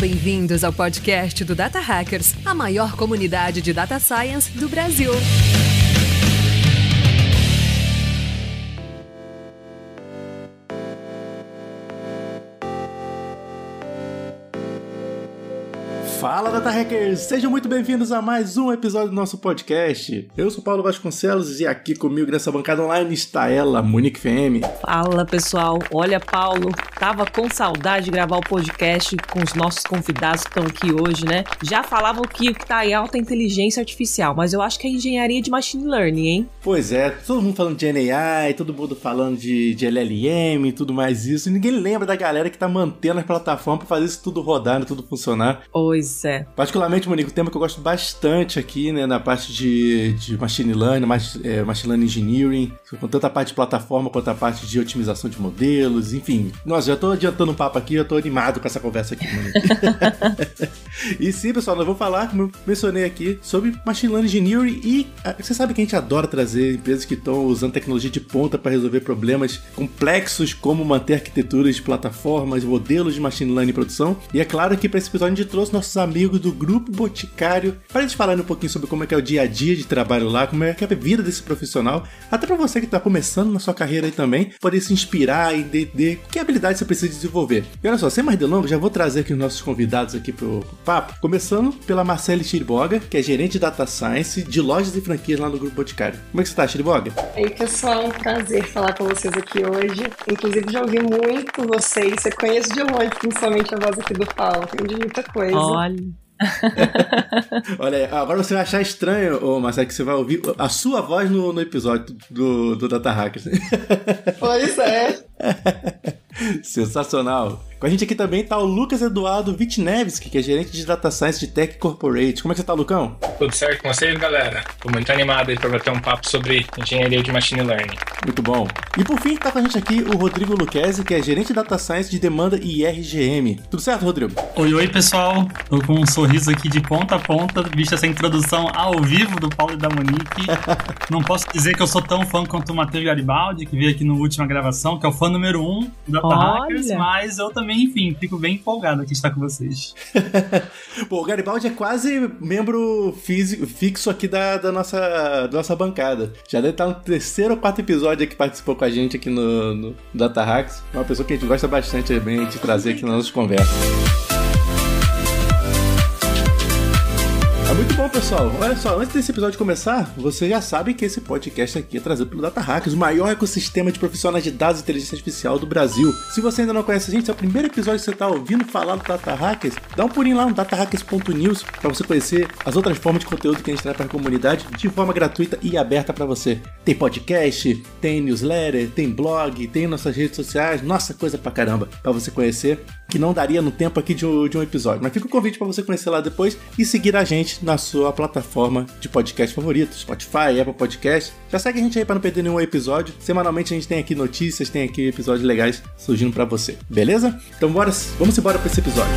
bem-vindos ao podcast do Data Hackers, a maior comunidade de Data Science do Brasil. Fala, Data Hackers! Sejam muito bem-vindos a mais um episódio do nosso podcast. Eu sou Paulo Vasconcelos e aqui comigo nessa bancada online está ela, Monique FM. Fala, pessoal. Olha, Paulo, tava com saudade de gravar o podcast com os nossos convidados que estão aqui hoje, né? Já falavam que tá em alta inteligência artificial, mas eu acho que é engenharia de machine learning, hein? Pois é, todo mundo falando de NAI, todo mundo falando de LLM e tudo mais isso, e ninguém lembra da galera que tá mantendo as plataformas pra fazer isso tudo rodar, tudo funcionar. Pois é. Particularmente, Monique, o tema que eu gosto bastante aqui, né, na parte de machine learning, machine learning engineering, com tanto a parte de plataforma quanto a parte de otimização de modelos, enfim. Nossa, já tô adiantando um papo aqui, já tô animado com essa conversa aqui, Monique. E sim, pessoal, nós vamos falar, como eu mencionei aqui, sobre machine learning engineering e você sabe que a gente adora trazer empresas que estão usando tecnologia de ponta para resolver problemas complexos, como manter arquiteturas de plataformas, modelos de machine learning em produção. E é claro que para esse episódio a gente trouxe nossos amigos do Grupo Boticário para eles falarem um pouquinho sobre como é que é o dia a dia de trabalho lá, como é que é a vida desse profissional, até para você que está começando na sua carreira aí também, poder se inspirar e entender que habilidade você precisa desenvolver. E olha só, sem mais delongas, já vou trazer aqui os nossos convidados aqui pro papo, começando pela Marcele Chiriboga, que é gerente de Data Science de lojas e franquias lá no Grupo Boticário. Como é que você está, Chiriboga? E aí, pessoal, um prazer falar com vocês aqui hoje. Inclusive, já ouvi muito vocês, eu conheço de longe, principalmente a voz aqui do Paulo, aprendi muita coisa. Olha aí, agora você vai achar estranho, Marcelo, que você vai ouvir a sua voz no episódio do Data Hackers. Pois é. Sensacional. Com a gente aqui também tá o Lucas Eduardo Vitnevski, que é gerente de Data Science de Tech Corporate. Como é que você tá, Lucão? Tudo certo com vocês, galera? Tô muito animado aí pra bater um papo sobre engenharia de machine learning. Muito bom. E por fim, tá com a gente aqui o Rodrigo Lucchesi, que é gerente de Data Science de demanda e RGM. Tudo certo, Rodrigo? Oi, pessoal. Tô com um sorriso aqui de ponta a ponta, visto essa introdução ao vivo do Paulo e da Monique. Não posso dizer que eu sou tão fã quanto o Matheus Garibaldi, que veio aqui na última gravação, que é o fã número 1 do Data Hackers, mas eu também, enfim, fico bem empolgado aqui de estar com vocês. Pô, o Garibaldi é quase membro fixo aqui da nossa bancada. Já deve estar no 3º ou 4º episódio que participou com a gente aqui no Data Hackers. É uma pessoa que a gente gosta bastante também de trazer aqui nas nossas conversas. É muito bom, pessoal. Olha só, antes desse episódio começar, vocês já sabem que esse podcast aqui é trazido pelo Data Hackers, o maior ecossistema de profissionais de dados e inteligência artificial do Brasil. Se você ainda não conhece a gente, se é o primeiro episódio que você está ouvindo falar do Data Hackers, dá um pulinho lá no datahackers.news para você conhecer as outras formas de conteúdo que a gente traz para a comunidade de forma gratuita e aberta para você. Tem podcast, tem newsletter, tem blog, tem nossas redes sociais, nossa, coisa pra caramba para você conhecer, que não daria no tempo aqui de um episódio. Mas fica o convite para você conhecer lá depois e seguir a gente na sua plataforma de podcast favorito, Spotify, Apple Podcast. Já segue a gente aí para não perder nenhum episódio. Semanalmente a gente tem aqui notícias, tem aqui episódios legais surgindo para você. Beleza? Então vamos embora para esse episódio.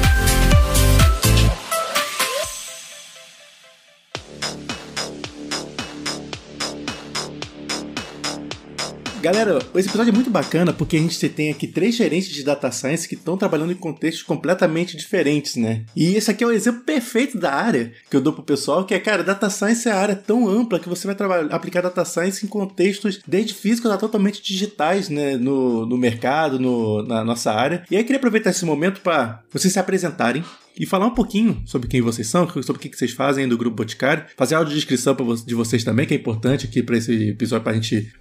Galera, esse episódio é muito bacana porque a gente tem aqui 3 gerentes de Data Science que estão trabalhando em contextos completamente diferentes, né? E esse aqui é o exemplo perfeito da área que eu dou pro pessoal, que é, cara, Data Science é a área tão ampla que você vai aplicar Data Science em contextos desde físicos a totalmente digitais, né? No mercado, na nossa área. E aí eu queria aproveitar esse momento para vocês se apresentarem e falar um pouquinho sobre quem vocês são, sobre o que vocês fazem do Grupo Boticário, fazer a audiodescrição de vocês também, que é importante aqui para esse episódio, para a gente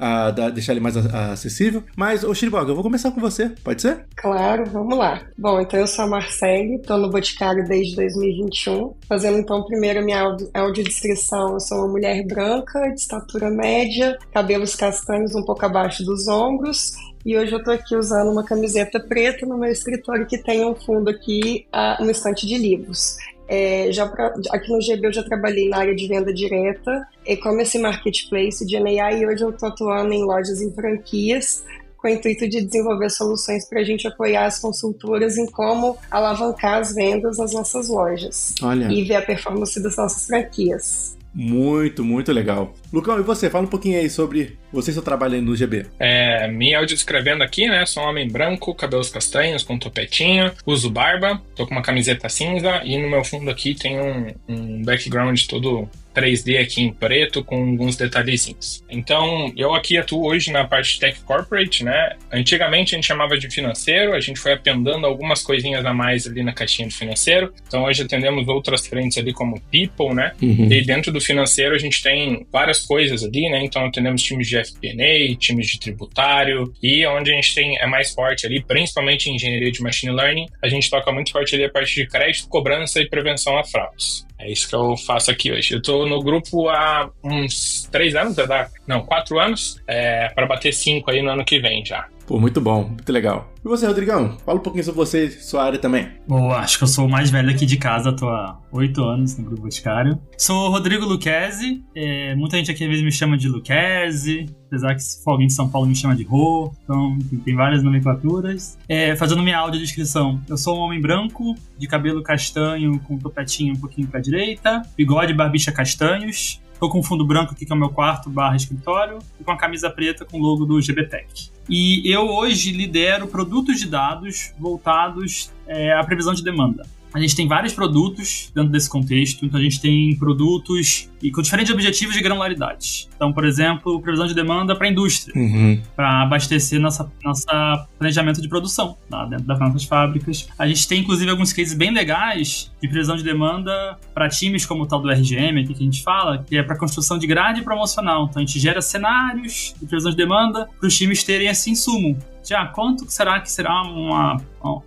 deixar ele mais acessível. Mas, ô Chiriboga, eu vou começar com você, pode ser? Claro, vamos lá. Bom, então eu sou a Marcele, estou no Boticário desde 2021, fazendo então primeiro a minha audiodescrição. Eu sou uma mulher branca, de estatura média, cabelos castanhos um pouco abaixo dos ombros, e hoje eu tô aqui usando uma camiseta preta no meu escritório que tem um fundo aqui, uma estante de livros. Aqui no GB eu já trabalhei na área de venda direta, e-commerce marketplace de NAI, e hoje eu tô atuando em lojas e franquias, com o intuito de desenvolver soluções para a gente apoiar as consultoras em como alavancar as vendas nas nossas lojas. Olha. E ver a performance das nossas franquias. Muito, muito legal. Lucão, e você? Fala um pouquinho aí sobre você e seu trabalho aí no GB. Me audiodescrevendo aqui, né? Sou um homem branco, cabelos castanhos, com topetinho, uso barba, tô com uma camiseta cinza e no meu fundo aqui tem um background todo 3D aqui em preto com alguns detalhezinhos. Então, eu aqui atuo hoje na parte de Tech Corporate, né? Antigamente a gente chamava de financeiro, a gente foi apendando algumas coisinhas a mais ali na caixinha do financeiro. Então, hoje atendemos outras frentes ali como People, né? E dentro do financeiro a gente tem várias coisas ali, né? Então, atendemos times de FP&A, times de tributário e onde a gente é mais forte ali, principalmente em engenharia de Machine Learning, a gente toca muito forte ali a parte de crédito, cobrança e prevenção a fraudes. É isso que eu faço aqui hoje. Eu tô no grupo há uns 3 anos, 4 anos, para bater 5 aí no ano que vem já. Pô, muito bom, muito legal. E você, Rodrigão? Fala um pouquinho sobre você e sua área também. Bom, acho que eu sou o mais velho aqui de casa, tô há 8 anos no Grupo Boticário. Sou o Rodrigo Lucchesi, muita gente aqui às vezes me chama de Lucchesi, apesar que se for alguém de São Paulo me chama de Rô, então tem várias nomenclaturas. Fazendo minha audiodescrição, eu sou um homem branco, de cabelo castanho, com topetinho um pouquinho pra direita, bigode e barbicha castanhos. Tô com um fundo branco aqui, que é o meu quarto/escritório, e com a camisa preta com o logo do GBTech. E eu hoje lidero produtos de dados voltados à previsão de demanda. A gente tem vários produtos dentro desse contexto, então a gente tem produtos e com diferentes objetivos de granularidade. Então, por exemplo, previsão de demanda para a indústria, para abastecer nosso planejamento de produção dentro das nossas fábricas. A gente tem, inclusive, alguns cases bem legais de previsão de demanda para times como o tal do RGM, aqui que a gente fala, que é para construção de grade promocional. Então, a gente gera cenários de previsão de demanda para os times terem esse insumo. Quanto será que será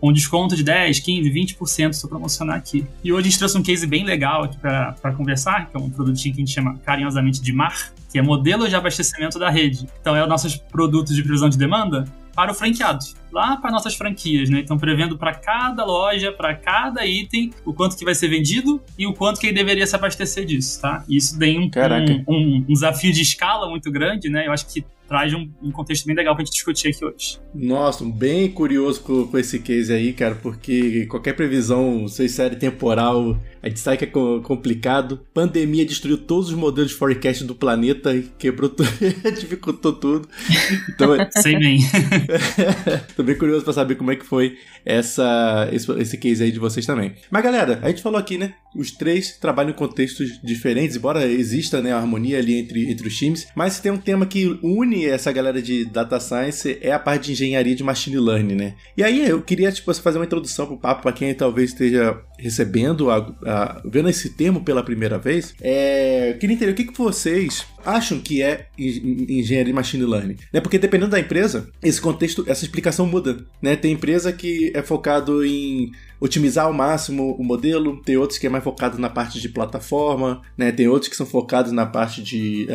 um desconto de 10, 15, 20% se eu promocionar aqui? E hoje a gente trouxe um case bem legal aqui para conversar, que é um produtinho que a gente chama carinhosamente de MAR, que é modelo de abastecimento da rede. Então, é os nossos produtos de previsão de demanda para o franqueado, lá para nossas franquias, né? Então, prevendo para cada loja, para cada item, o quanto que vai ser vendido e o quanto que ele deveria se abastecer disso, tá? E isso tem um desafio de escala muito grande, né? Eu acho que traz um contexto bem legal pra gente discutir aqui hoje. Nossa, bem curioso com esse case aí, cara, porque qualquer previsão, sei série temporal, a gente sabe que é complicado. Pandemia destruiu todos os modelos de forecast do planeta e quebrou tudo, dificultou tudo. Então, sei bem. Tô bem curioso pra saber como é que foi esse case aí de vocês também. Mas, galera, a gente falou aqui, né? Os 3 trabalham em contextos diferentes, embora exista, né, a harmonia ali entre os times, mas tem um tema que une essa galera de Data Science, é a parte de engenharia de Machine Learning, né? E aí eu queria, fazer uma introdução pro papo para quem talvez esteja recebendo, vendo esse termo pela primeira vez. Eu queria entender o que vocês acham que é engenharia de Machine Learning, né? Porque dependendo da empresa, esse contexto, essa explicação muda, né? Tem empresa que é focado em otimizar ao máximo o modelo, tem outros que é mais focado na parte de plataforma, né? Tem outros que são focados na parte de...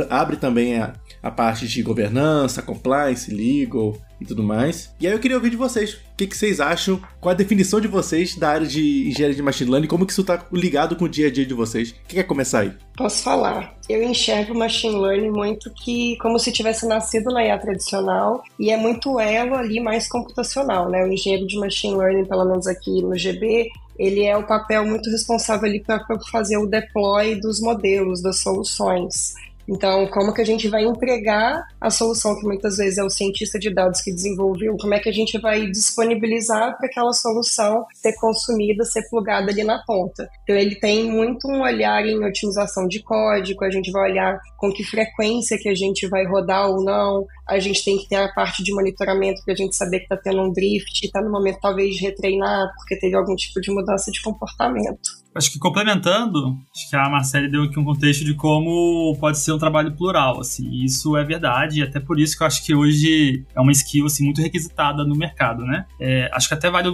abre também a parte de governança, compliance, legal e tudo mais. E aí eu queria ouvir de vocês, o que vocês acham, qual a definição de vocês da área de engenharia de Machine Learning, como que isso está ligado com o dia a dia de vocês. Quem quer começar aí? Posso falar. Eu enxergo o Machine Learning muito como se tivesse nascido na IA tradicional e é muito elo ali mais computacional, né? O engenheiro de Machine Learning, pelo menos aqui no GB, ele é o papel muito responsável ali para fazer o deploy dos modelos, das soluções. Então, como que a gente vai entregar a solução que muitas vezes é o cientista de dados que desenvolveu, como é que a gente vai disponibilizar para aquela solução ser consumida, ser plugada ali na ponta. Então, ele tem muito um olhar em otimização de código, a gente vai olhar com que frequência que a gente vai rodar ou não, a gente tem que ter a parte de monitoramento para a gente saber que está tendo um drift, está no momento talvez de retreinar, porque teve algum tipo de mudança de comportamento. Acho que complementando, acho que a Marcele deu aqui um contexto de como pode ser um trabalho plural, assim, e isso é verdade, e até por isso que eu acho que hoje é uma skill, assim, muito requisitada no mercado, né? Acho que até vale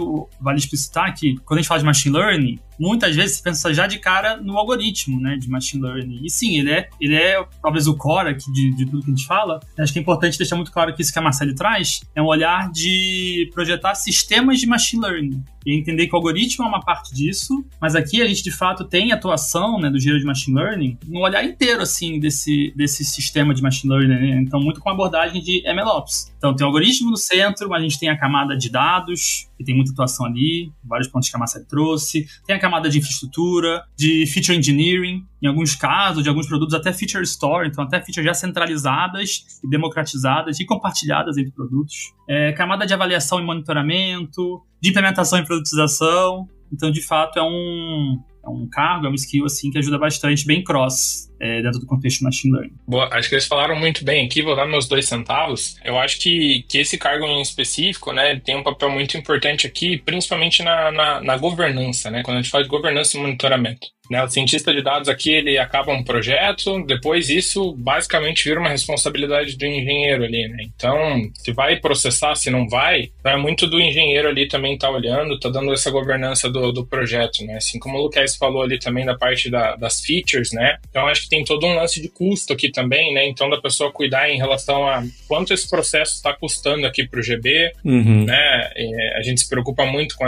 explicitar que, quando a gente fala de Machine Learning, muitas vezes você pensa já de cara no algoritmo, né, de Machine Learning, e sim, ele é talvez o core aqui de tudo que a gente fala. Acho que é importante deixar muito claro que isso que a Marcele traz é um olhar de projetar sistemas de Machine Learning, e entender que o algoritmo é uma parte disso, mas aqui a gente de fato tem atuação, né, do engenheiro de Machine Learning no olhar inteiro, assim, desse sistema de Machine Learning, né? Então muito com a abordagem de MLOps. Então, tem o algoritmo no centro, mas a gente tem a camada de dados, que tem muita atuação ali, vários pontos que a Marcele trouxe. Tem a camada de infraestrutura, de feature engineering, em alguns casos, de alguns produtos, até feature store, então até features já centralizadas e democratizadas e compartilhadas entre produtos. Camada de avaliação e monitoramento, de implementação e produtização. Então, de fato, é um cargo, é uma skill assim, que ajuda bastante, bem cross, dentro do contexto de machine learning. Boa, acho que eles falaram muito bem aqui, vou dar meus 2 centavos. Eu acho que esse cargo em específico, né, tem um papel muito importante aqui, principalmente na governança, né, quando a gente fala de governança e monitoramento. Né, o cientista de dados aqui, ele acaba um projeto, depois isso basicamente vira uma responsabilidade do engenheiro ali, né? Então, se vai processar, se não vai, então é muito do engenheiro ali também estar olhando, tá dando essa governança do projeto, né? Assim como o Lucas falou ali também da parte das features, né? Então, acho que tem todo um lance de custo aqui também, né? Então, da pessoa cuidar em relação a quanto esse processo está custando aqui pro GB, né? A gente se preocupa muito com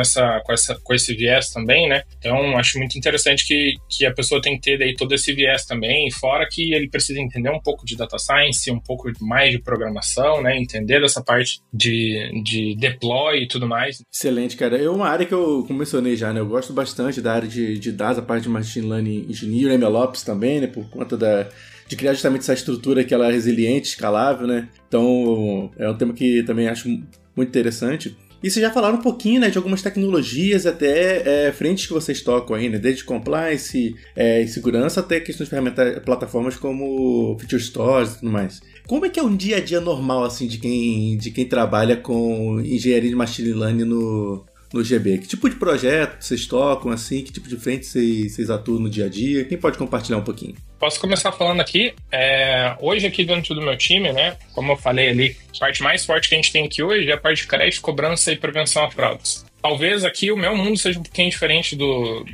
esse viés também, né? Então, acho muito interessante que a pessoa tem que ter daí todo esse viés também, fora que ele precisa entender um pouco de data science, um pouco mais de programação, né? Entender dessa parte de deploy e tudo mais. Excelente, cara. É uma área que eu mencionei já, né? Eu gosto bastante da área de dados, a parte de Machine Learning Engineering, MLOps também, né? Por conta de criar justamente essa estrutura que ela é resiliente, escalável, né? Então, é um tema que também acho muito interessante. E vocês já falaram um pouquinho, né, de algumas tecnologias, até frentes que vocês tocam aí, né, desde compliance e segurança até questões de plataformas como Feature Stores e tudo mais. Como é que é um dia a dia normal, assim, de quem trabalha com engenharia de machine learning no GB? Que tipo de projeto vocês tocam, assim? Que tipo de frente vocês atuam no dia a dia? Quem pode compartilhar um pouquinho? Posso começar falando aqui. Hoje aqui dentro do meu time, né, como eu falei ali, a parte mais forte que a gente tem aqui hoje é a parte de crédito, cobrança e prevenção a fraudes. Talvez aqui o meu mundo seja um pouquinho diferente do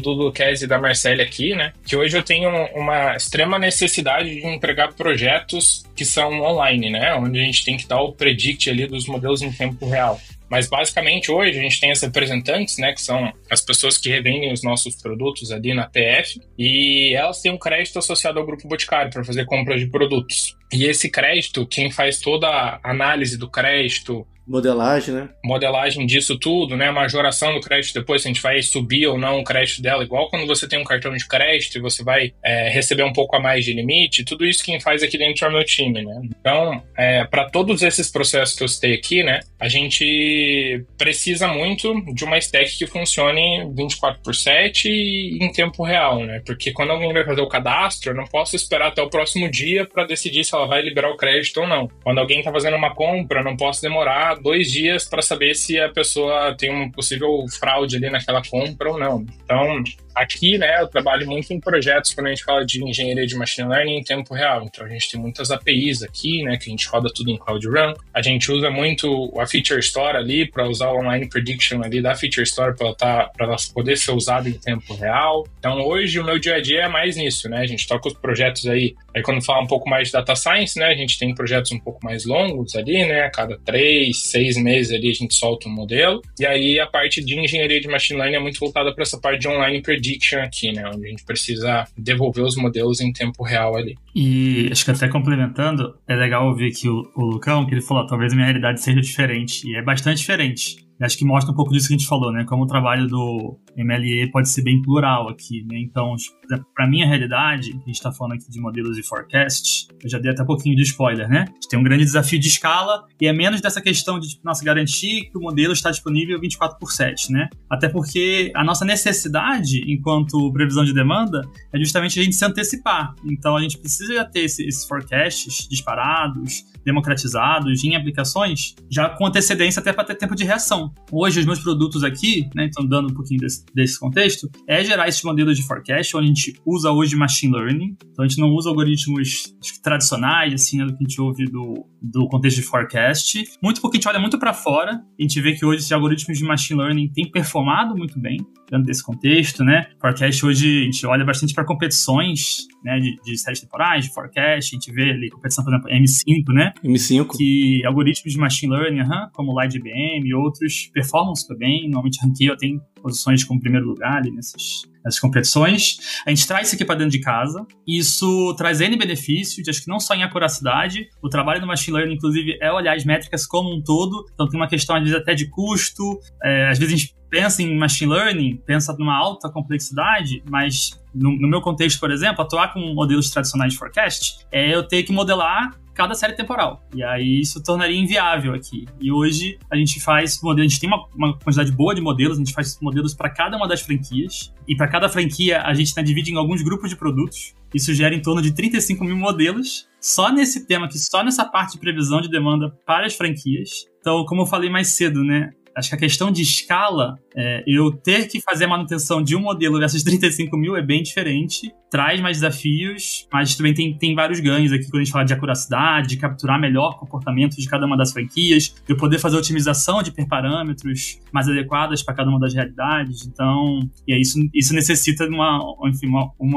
Lucas e da Marcele aqui, né? Que hoje eu tenho uma extrema necessidade de entregar projetos que são online, né? Onde a gente tem que dar o predict ali dos modelos em tempo real. Mas basicamente hoje a gente tem os representantes, né, que são as pessoas que revendem os nossos produtos ali na PF, e elas têm um crédito associado ao Grupo Boticário para fazer compras de produtos. E esse crédito, quem faz toda a análise do crédito, modelagem, né? Modelagem disso tudo, né? Majoração do crédito depois, se a gente vai subir ou não o crédito dela, igual quando você tem um cartão de crédito e você vai receber um pouco a mais de limite, tudo isso quem faz aqui dentro do meu time, né? Então, para todos esses processos que eu citei aqui, né? A gente precisa muito de uma stack que funcione 24/7 e em tempo real, né? Porque quando alguém vai fazer o cadastro, eu não posso esperar até o próximo dia para decidir se ela vai liberar o crédito ou não. Quando alguém está fazendo uma compra, eu não posso demorar 2 dias para saber se a pessoa tem uma possível fraude ali naquela compra ou não. Então, aqui, né, eu trabalho muito em projetos quando a gente fala de engenharia de machine learning em tempo real. Então, a gente tem muitas APIs aqui, né, que a gente roda tudo em Cloud Run. A gente usa muito a Feature Store ali para usar o online prediction ali da Feature Store para ela poder ser usada em tempo real. Então, hoje, o meu dia a dia é mais nisso, né? A gente toca os projetos aí quando fala um pouco mais de data science, né, a gente tem projetos um pouco mais longos ali, né? A cada 3, 6 meses ali a gente solta um modelo. E aí, a parte de engenharia de machine learning é muito voltada para essa parte de online prediction aqui, né? Onde a gente precisa devolver os modelos em tempo real ali. E acho que até complementando, é legal ouvir aqui o Lucão, que ele falou, talvez a minha realidade seja diferente. E é bastante diferente. E acho que mostra um pouco disso que a gente falou, né? Como o trabalho do MLE pode ser bem plural aqui, né? Então, para minha realidade, a gente está falando aqui de modelos de forecast, eu já dei até um pouquinho de spoiler, né? A gente tem um grande desafio de escala e é menos dessa questão de, garantir que o modelo está disponível 24/7, né? Até porque a nossa necessidade, enquanto previsão de demanda, é justamente a gente se antecipar. Então, a gente precisa já ter esses forecasts disparados, democratizados em aplicações, já com antecedência até para ter tempo de reação. Hoje, os meus produtos aqui, né, então dando um pouquinho desse contexto, é gerar esses modelos de forecast, onde a gente usa hoje machine learning. Então, a gente não usa algoritmos tradicionais, assim, né, do que a gente ouve do contexto de forecast. Muito porque a gente olha muito para fora, a gente vê que hoje esses algoritmos de machine learning têm performado muito bem dentro desse contexto, né? Forecast hoje, a gente olha bastante para competições, né, de séries temporais, de forecast, a gente vê ali competição, por exemplo, M5, né? M5. Que algoritmos de machine learning, como o LiveGBM e outros, produtos, performam super bem, normalmente ranqueio, tem posições como primeiro lugar ali nessas competições. A gente traz isso aqui para dentro de casa, e isso traz N benefícios, acho que não só em acuracidade, o trabalho do Machine Learning, inclusive, é olhar as métricas como um todo, então tem uma questão, às vezes, até de custo, às vezes a gente pensa em Machine Learning, pensa numa alta complexidade, mas no meu contexto, por exemplo, atuar com modelos tradicionais de forecast é eu ter que modelar cada série temporal. E aí isso tornaria inviável aqui. E hoje a gente faz modelos, a gente tem uma quantidade boa de modelos, a gente faz modelos para cada uma das franquias. E para cada franquia a gente divide em alguns grupos de produtos. Isso gera em torno de 35 mil modelos só nesse tema aqui, só nessa parte de previsão de demanda para as franquias. Então, como eu falei mais cedo, né? Acho que a questão de escala, eu ter que fazer a manutenção de um modelo versus 35 mil é bem diferente, traz mais desafios, mas também tem vários ganhos aqui quando a gente fala de acuracidade, de capturar melhor comportamento de cada uma das franquias, de eu poder fazer otimização de hiperparâmetros mais adequadas para cada uma das realidades. Então, isso necessita de um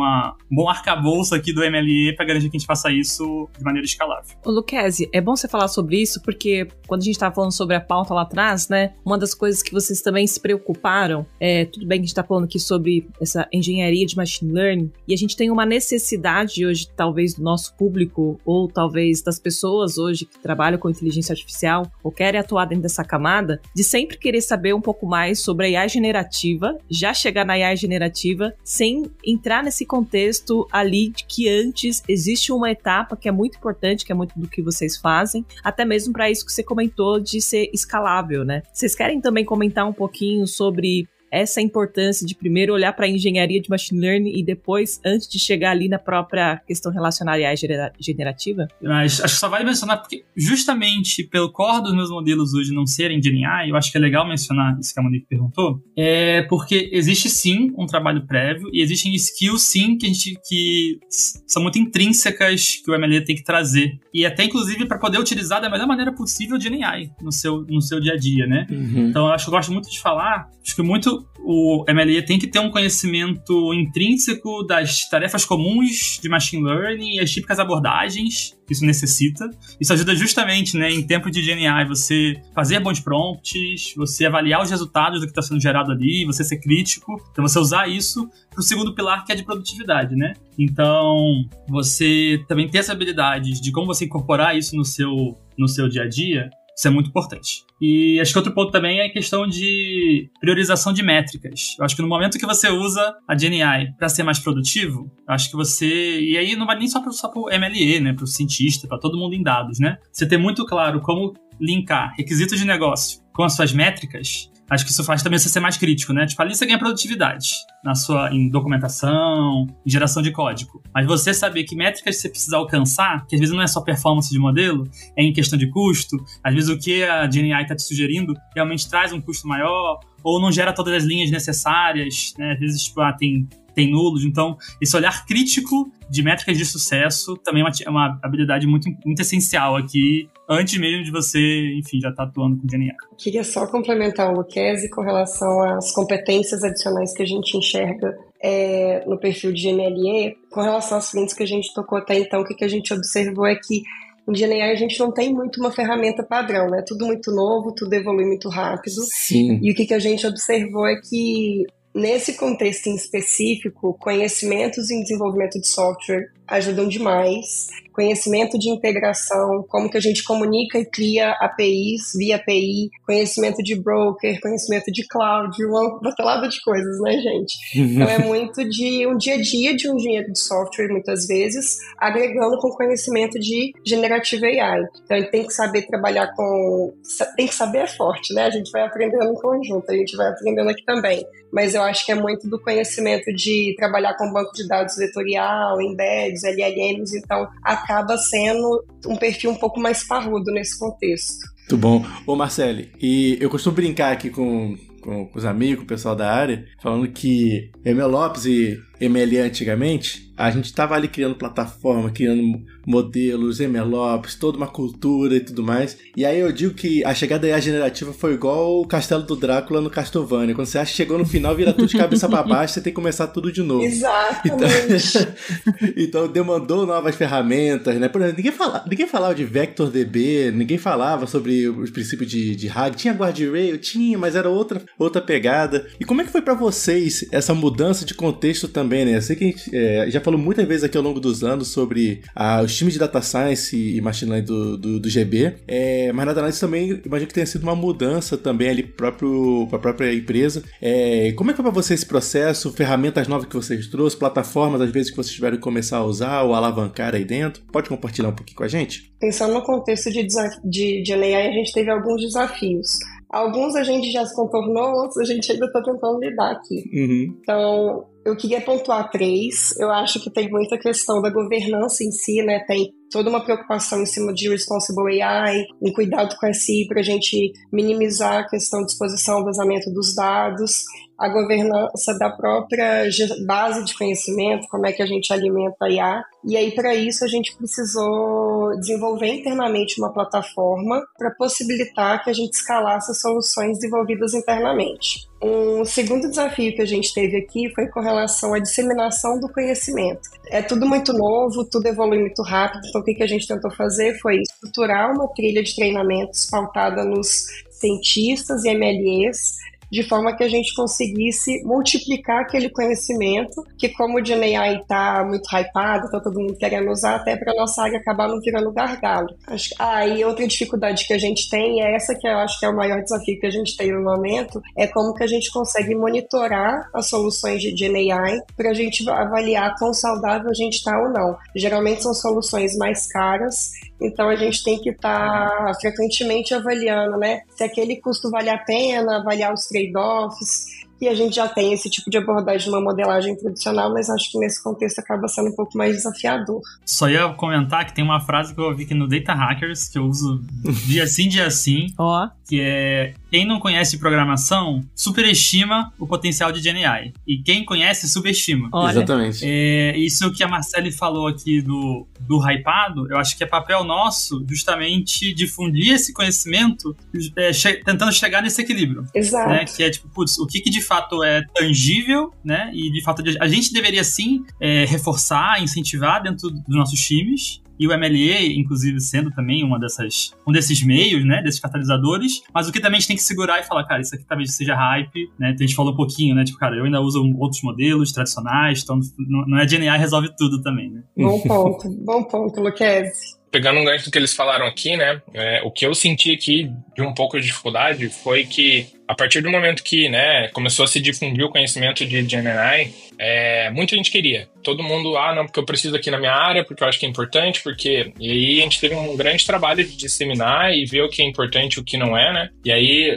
bom arcabouço aqui do MLE para garantir que a gente faça isso de maneira escalável. Ô, Lucchesi, é bom você falar sobre isso, porque quando a gente estava falando sobre a pauta lá atrás, né, uma das coisas que vocês também se preocuparam, tudo bem que a gente está falando aqui sobre essa engenharia de machine learning, e a gente tem uma necessidade hoje, talvez do nosso público, ou talvez das pessoas hoje que trabalham com inteligência artificial, ou querem atuar dentro dessa camada, de sempre querer saber um pouco mais sobre a AI generativa, já chegar na AI generativa, sem entrar nesse contexto ali de que antes existe uma etapa que é muito importante, que é muito do que vocês fazem, até mesmo para isso que você comentou de ser escalável, né? Vocês querem também comentar um pouquinho sobre essa importância de primeiro olhar para a engenharia de machine learning e depois, antes de chegar ali na própria questão relacionada à AI generativa? Mas acho que só vale mencionar porque justamente pelo core dos meus modelos hoje não serem de AI, eu acho que é legal mencionar isso que a Monique perguntou, porque existe sim um trabalho prévio e existem skills sim que são muito intrínsecas que o MLE tem que trazer. E até inclusive para poder utilizar da melhor maneira possível de AI no seu dia a dia, né? Uhum. Então eu gosto muito de falar, acho que o MLE tem que ter um conhecimento intrínseco das tarefas comuns de machine learning e as típicas abordagens que isso necessita. Isso ajuda justamente, né, em tempo de GenAI, você fazer bons prompts, você avaliar os resultados do que está sendo gerado ali, você ser crítico, então você usar isso para o segundo pilar, que é de produtividade, né? Então, você também ter essa habilidade de como você incorporar isso no seu dia a dia, isso é muito importante. E acho que outro ponto também é a questão de priorização de métricas. Eu acho que no momento que você usa a GenAI para ser mais produtivo, acho que você... E aí não vai nem só para o MLE, né? Para o cientista, para todo mundo em dados, né? Você ter muito claro como linkar requisitos de negócio com as suas métricas, acho que isso faz também você ser mais crítico, né? Tipo, ali você ganha produtividade em documentação, em geração de código. Mas você saber que métricas você precisa alcançar, que às vezes não é só performance de modelo, é em questão de custo, às vezes o que a GenAI está te sugerindo realmente traz um custo maior, ou não gera todas as linhas necessárias, né? Às vezes, tipo, tem nulos. Então, esse olhar crítico de métricas de sucesso também é uma habilidade muito, muito essencial aqui, antes mesmo de você, enfim, já estar atuando com GenAI. Queria só complementar o Lucchesi com relação às competências adicionais que a gente enxerga no perfil de MLE. Com relação às frentes que a gente tocou até então, o que a gente observou é que em GenAI a gente não tem muito uma ferramenta padrão, né? Tudo muito novo, tudo evolui muito rápido. Sim. E o que a gente observou é que nesse contexto em específico, conhecimentos em desenvolvimento de software ajudam demais. Conhecimento de integração, como que a gente comunica e cria APIs via API, conhecimento de broker, conhecimento de cloud, uma batalhada de coisas, né, gente? Então é muito de um dia a dia de um engenheiro de software, muitas vezes, agregando com conhecimento de Generative AI. Então ele tem que saber trabalhar tem que saber é forte, né? A gente vai aprendendo em conjunto, a gente vai aprendendo aqui também. Mas eu acho que é muito do conhecimento de trabalhar com banco de dados vetorial, embeds, LLMs, então acaba sendo um perfil um pouco mais parrudo nesse contexto. Muito bom. Ô Marcele, e eu costumo brincar aqui com com os amigos, com o pessoal da área, falando que MLOps e MLE antigamente, a gente tava ali criando plataforma, criando modelos, MLOps, toda uma cultura e tudo mais. E aí eu digo que a chegada da IA generativa foi igual o castelo do Drácula no Castlevania. Quando você acha que chegou no final, vira tudo de cabeça pra baixo, você tem que começar tudo de novo. Exatamente. Então demandou novas ferramentas, né? Por exemplo, ninguém falava de VectorDB, ninguém falava sobre os princípios de RAG. Tinha guardrail? Tinha, mas era outra pegada. E como é que foi pra vocês essa mudança de contexto também, né? Eu sei que a gente já falou muitas vezes aqui ao longo dos anos sobre os times de Data Science e Machine Learning do GB, mas na Data Analytics também imagino que tenha sido uma mudança também ali para a própria empresa. Como é que foi para você esse processo? Ferramentas novas que vocês trouxeram, plataformas às vezes que vocês tiveram que começar a usar ou alavancar aí dentro? Pode compartilhar um pouquinho com a gente? Pensando no contexto de AI, a gente teve alguns desafios. Alguns a gente já se contornou, outros a gente ainda está tentando lidar aqui. Uhum. Então, eu queria pontuar 3. Eu acho que tem muita questão da governança em si, né? Tem toda uma preocupação em cima de Responsible AI, um cuidado com a SI para a gente minimizar a questão de exposição ao vazamento dos dados, a governança da própria base de conhecimento, como é que a gente alimenta a IA. E aí, para isso, a gente precisou desenvolver internamente uma plataforma para possibilitar que a gente escalasse as soluções desenvolvidas internamente. Um segundo desafio que a gente teve aqui foi com relação à disseminação do conhecimento. É tudo muito novo, tudo evolui muito rápido, então o que a gente tentou fazer foi estruturar uma trilha de treinamentos pautada nos cientistas e MLEs, de forma que a gente conseguisse multiplicar aquele conhecimento, que como o GenAI está muito hypado, está todo mundo querendo usar, até para a nossa área acabar não virando gargalo. E outra dificuldade que a gente tem, é essa que eu acho que é o maior desafio que a gente tem no momento, é como que a gente consegue monitorar as soluções de GenAI para a gente avaliar quão saudável a gente está ou não. Geralmente são soluções mais caras, então a gente tem que estar frequentemente avaliando, né, se aquele custo vale a pena, avaliar os trade-offs, e a gente já tem esse tipo de abordagem numa modelagem tradicional, mas acho que nesse contexto acaba sendo um pouco mais desafiador. Só ia comentar que tem uma frase que eu ouvi aqui no Data Hackers, que eu uso dia sim, que é: quem não conhece programação superestima o potencial de GenAI, e quem conhece subestima. Olha. Exatamente. Isso que a Marcele falou aqui do hypado, eu acho que é papel nosso justamente difundir esse conhecimento, tentando chegar nesse equilíbrio. Exato. Né? Que é tipo, putz, o que de fato é tangível, né? E de fato a gente deveria sim reforçar, incentivar dentro dos nossos times. E o MLE, inclusive, sendo também um desses meios, né, desses catalisadores, mas o que também a gente tem que segurar e falar, cara, isso aqui talvez seja hype, né, então a gente falou um pouquinho, né, tipo, cara, eu ainda uso outros modelos tradicionais, então não é GenAI resolve tudo também, né. Bom ponto, Luquezzi. Pegando um gancho do que eles falaram aqui, né, o que eu senti aqui de um pouco de dificuldade foi que, a partir do momento que, né, começou a se difundir o conhecimento de GenAI, muita gente queria. Todo mundo, não, porque eu preciso aqui na minha área, porque eu acho que é importante, porque... E aí a gente teve um grande trabalho de disseminar e ver o que é importante e o que não é, né? E aí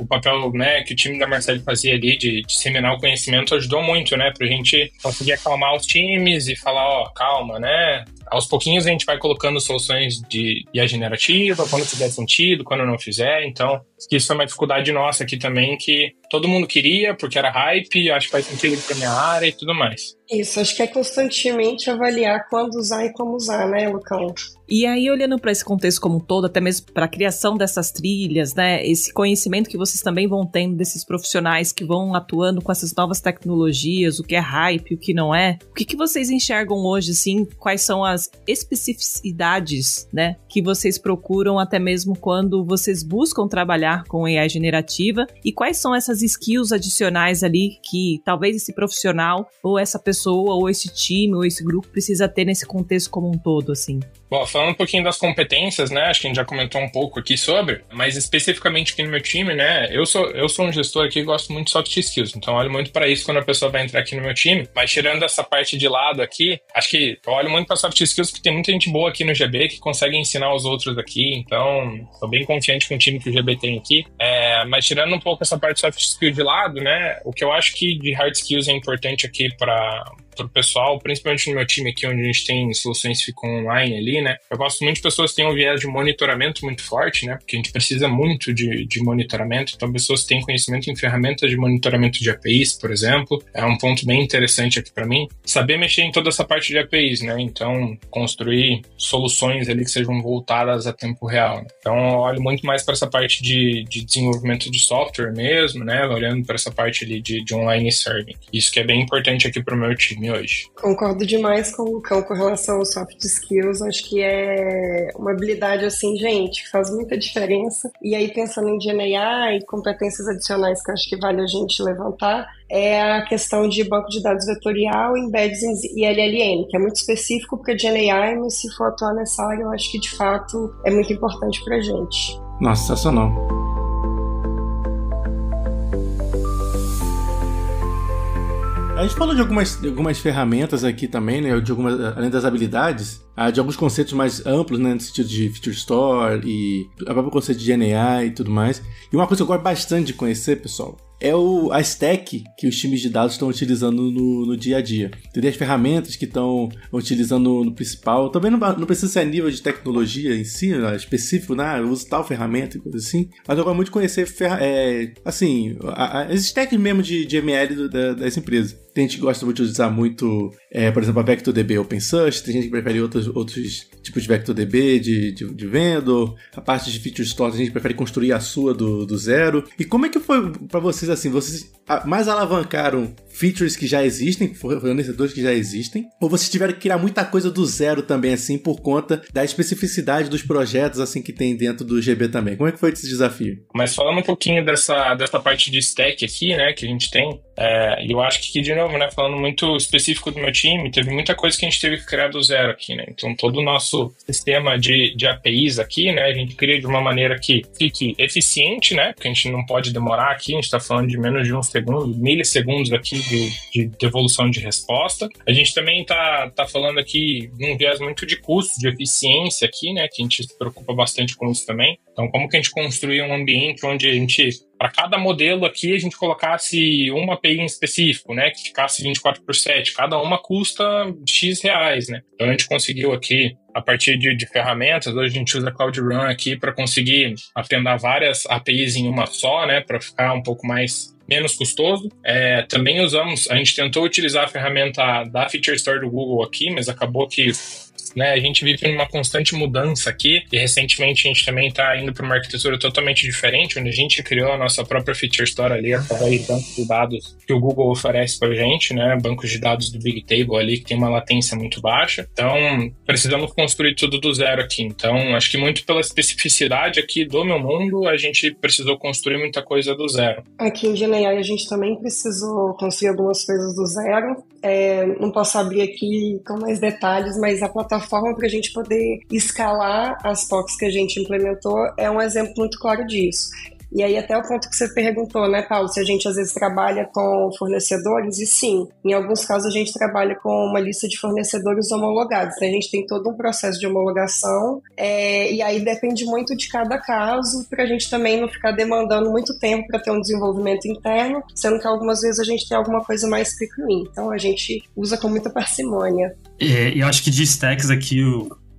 o papel, né, que o time da Marcele fazia ali de disseminar o conhecimento ajudou muito, né? Pra gente conseguir acalmar os times e falar, calma, né? Aos pouquinhos a gente vai colocando soluções de IA generativa, quando fizer sentido, quando não fizer. Então, isso foi uma dificuldade nossa aqui também, que todo mundo queria, porque era hype, acho que faz sentido pra minha área e tudo mais. Isso, acho que é constantemente avaliar quando usar e como usar, né, Lucão? E aí, olhando para esse contexto como um todo, até mesmo para a criação dessas trilhas, né, esse conhecimento que vocês também vão tendo desses profissionais que vão atuando com essas novas tecnologias, o que é hype, o que não é, o que vocês enxergam hoje, assim, quais são as especificidades, né, que vocês procuram até mesmo quando vocês buscam trabalhar com AI generativa, e quais são essas skills adicionais ali que talvez esse profissional ou essa pessoa ou esse time ou esse grupo precisa ter nesse contexto como um todo, assim? Bom, falando um pouquinho das competências, né, acho que a gente já comentou um pouco aqui sobre, mas especificamente aqui no meu time, né, eu sou um gestor aqui que gosto muito de soft skills, então eu olho muito para isso quando a pessoa vai entrar aqui no meu time, mas tirando essa parte de lado aqui, acho que eu olho muito para soft skills porque tem muita gente boa aqui no GB que consegue ensinar os outros aqui, então tô bem confiante com o time que o GB tem aqui, mas tirando um pouco essa parte de soft skill de lado, né, o que eu acho que de hard skills é importante aqui para pro pessoal, principalmente no meu time aqui, onde a gente tem soluções que ficam online ali, né? Eu gosto muito de pessoas que têm um viés de monitoramento muito forte, né? Porque a gente precisa muito de monitoramento. Então, pessoas que têm conhecimento em ferramentas de monitoramento de APIs, por exemplo, é um ponto bem interessante aqui para mim. Saber mexer em toda essa parte de APIs, né? Então, construir soluções ali que sejam voltadas a tempo real. Né? Então, eu olho muito mais para essa parte de desenvolvimento de software mesmo, né? Olhando para essa parte ali de online serving. Isso que é bem importante aqui para o meu time hoje. Concordo demais com o Lucão com relação aos soft skills. Acho que é uma habilidade, assim, gente, que faz muita diferença. E aí, pensando em GenAI e competências adicionais que eu acho que vale a gente levantar, é a questão de banco de dados vetorial, embeddings e LLM, que é muito específico para GenAI, mas se for atuar nessa área, eu acho que, de fato, é muito importante para a gente. Nossa, sensacional. A gente falou de algumas ferramentas aqui também, né? Além das habilidades, de alguns conceitos mais amplos, né? No sentido de Feature Store e o próprio conceito de GenAI e tudo mais. E uma coisa que eu gosto bastante de conhecer, pessoal, é a stack que os times de dados estão utilizando no dia a dia. Tem as ferramentas que estão utilizando no principal. Também não precisa ser a nível de tecnologia em si, né, específico, né? Eu uso tal ferramenta e coisa assim. Mas eu gosto muito de conhecer as stacks mesmo de ML das empresas. Tem gente que gosta muito de usar muito, por exemplo, a VectorDB OpenSearch. Tem gente que prefere outros tipos de VectorDB de vendor. A parte de Feature Store, a gente prefere construir a sua do zero. E como é que foi para vocês assim? Vocês mais alavancaram features que já existem, fornecedores que já existem, ou vocês tiveram que criar muita coisa do zero também, assim, por conta da especificidade dos projetos, assim, que tem dentro do GB também? Como é que foi esse desafio? Mas falando um pouquinho dessa parte de stack aqui, né, que a gente tem, eu acho que, de novo, né, falando muito específico do meu time, teve muita coisa que a gente teve que criar do zero aqui, né? Então, todo o nosso sistema de APIs aqui, né, a gente cria de uma maneira que fique eficiente, né, porque a gente não pode demorar aqui, a gente está falando de menos de 1 segundo, milissegundos aqui de devolução de resposta. A gente também tá falando aqui de um viés muito de custo, de eficiência aqui, né, que a gente se preocupa bastante com isso também. Então, como que a gente construir um ambiente onde a gente, para cada modelo aqui, a gente colocasse uma API em específico, né, que ficasse 24/7, cada uma custa X reais, né. Então, a gente conseguiu aqui, a partir de ferramentas, hoje a gente usa Cloud Run aqui para conseguir atender várias APIs em uma só, né, para ficar um pouco menos custoso. Também a gente tentou utilizar a ferramenta da Feature Store do Google aqui, mas acabou que, né, a gente vive numa constante mudança aqui, e recentemente a gente também está indo para uma arquitetura totalmente diferente, onde a gente criou a nossa própria Feature Store ali, através de bancos de dados que o Google oferece para a gente, né, bancos de dados do Big Table ali, que tem uma latência muito baixa. Então, precisamos construir tudo do zero aqui. Então, acho que muito pela especificidade aqui do meu mundo, a gente precisou construir muita coisa do zero. Aqui em GenAI a gente também precisou construir algumas coisas do zero. Não posso abrir aqui com mais detalhes, mas a plataforma para a gente poder escalar as POCs que a gente implementou é um exemplo muito claro disso. E aí até o ponto que você perguntou, né, Paulo, se a gente às vezes trabalha com fornecedores, e sim, em alguns casos a gente trabalha com uma lista de fornecedores homologados, então a gente tem todo um processo de homologação, e aí depende muito de cada caso, para a gente também não ficar demandando muito tempo para ter um desenvolvimento interno, sendo que algumas vezes a gente tem alguma coisa mais quick win, então a gente usa com muita parcimônia. E eu acho que de stacks aqui,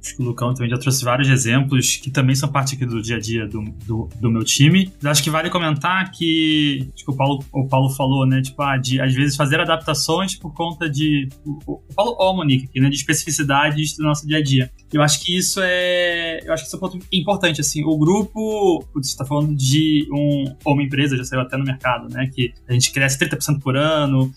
acho que o Lucão também já trouxe vários exemplos que também são parte aqui do dia a dia do meu time. Mas acho que vale comentar que, tipo, o Paulo falou, né, tipo, de às vezes fazer adaptações por conta de, o Paulo ou a Monique aqui, né, de especificidades do nosso dia a dia. Eu acho que isso é um ponto importante, assim, o grupo, você tá falando de uma empresa, já saiu até no mercado, né, que a gente cresce 30% por ano,